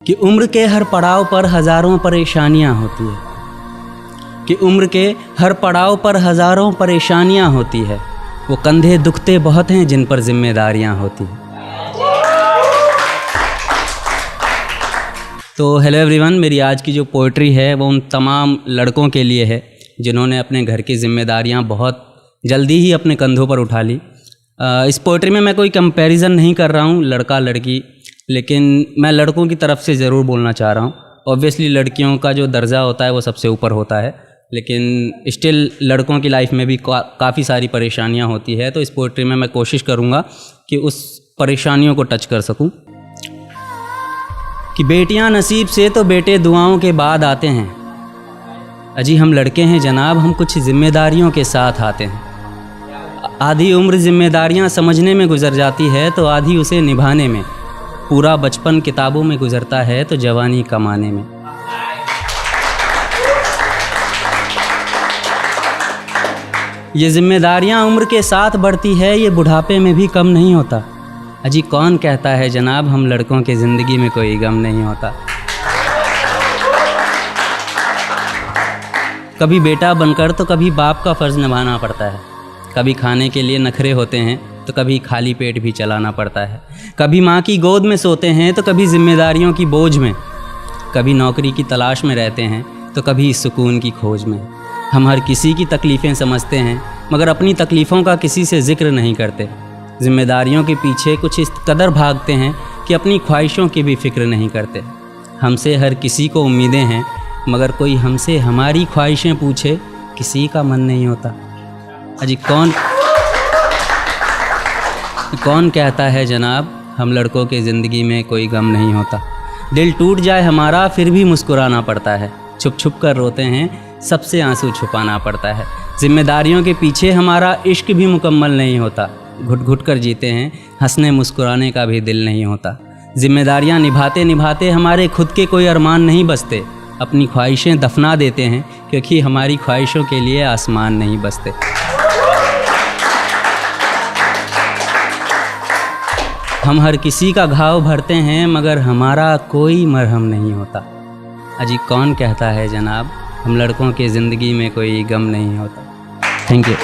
कि उम्र के हर पड़ाव पर हज़ारों परेशानियां होती है, कि उम्र के हर पड़ाव पर हज़ारों परेशानियां होती है। वो कंधे दुखते बहुत हैं जिन पर जिम्मेदारियां होती हैं। तो हेलो एवरीवन, मेरी आज की जो पोइट्री है वो उन तमाम लड़कों के लिए है जिन्होंने अपने घर की जिम्मेदारियां बहुत जल्दी ही अपने कंधों पर उठा ली। इस पोइट्री में मैं कोई कंपैरिजन नहीं कर रहा हूँ लड़का लड़की, लेकिन मैं लड़कों की तरफ से ज़रूर बोलना चाह रहा हूँ। ऑब्वियसली लड़कियों का जो दर्जा होता है वो सबसे ऊपर होता है, लेकिन स्टिल लड़कों की लाइफ में भी काफ़ी सारी परेशानियाँ होती है। तो इस पोइट्री में मैं कोशिश करूँगा कि उस परेशानियों को टच कर सकूँ। कि बेटियां नसीब से तो बेटे दुआओं के बाद आते हैं, अजी हम लड़के हैं जनाब, हम कुछ जिम्मेदारियों के साथ आते हैं। आधी उम्र जिम्मेदारियां समझने में गुजर जाती है तो आधी उसे निभाने में। पूरा बचपन किताबों में गुजरता है तो जवानी कमाने में। ये जिम्मेदारियां उम्र के साथ बढ़ती है, ये बुढ़ापे में भी कम नहीं होता। अजी कौन कहता है जनाब हम लड़कों के ज़िंदगी में कोई गम नहीं होता। कभी बेटा बनकर तो कभी बाप का फ़र्ज़ निभाना पड़ता है। कभी खाने के लिए नखरे होते हैं तो कभी खाली पेट भी चलाना पड़ता है। कभी माँ की गोद में सोते हैं तो कभी जिम्मेदारियों की बोझ में। कभी नौकरी की तलाश में रहते हैं तो कभी सुकून की खोज में। हम हर किसी की तकलीफ़ें समझते हैं मगर अपनी तकलीफ़ों का किसी से ज़िक्र नहीं करते। जिम्मेदारियों के पीछे कुछ इस कदर भागते हैं कि अपनी ख्वाहिशों की भी फ़िक्र नहीं करते। हमसे हर किसी को उम्मीदें हैं मगर कोई हमसे हमारी ख्वाहिशें पूछे किसी का मन नहीं होता। अजी कौन कहता है जनाब हम लड़कों के ज़िंदगी में कोई गम नहीं होता। दिल टूट जाए हमारा फिर भी मुस्कुराना पड़ता है। छुप छुप कर रोते हैं सबसे आंसू छुपाना पड़ता है। जिम्मेदारियों के पीछे हमारा इश्क भी मुकम्मल नहीं होता। घुट घुट कर जीते हैं, हंसने मुस्कुराने का भी दिल नहीं होता। जिम्मेदारियां निभाते निभाते हमारे खुद के कोई अरमान नहीं बसते। अपनी ख्वाहिशें दफना देते हैं क्योंकि हमारी ख्वाहिशों के लिए आसमान नहीं बसते। हम हर किसी का घाव भरते हैं मगर हमारा कोई मरहम नहीं होता। अजी कौन कहता है जनाब हम लड़कों के ज़िंदगी में कोई गम नहीं होता। Thank you.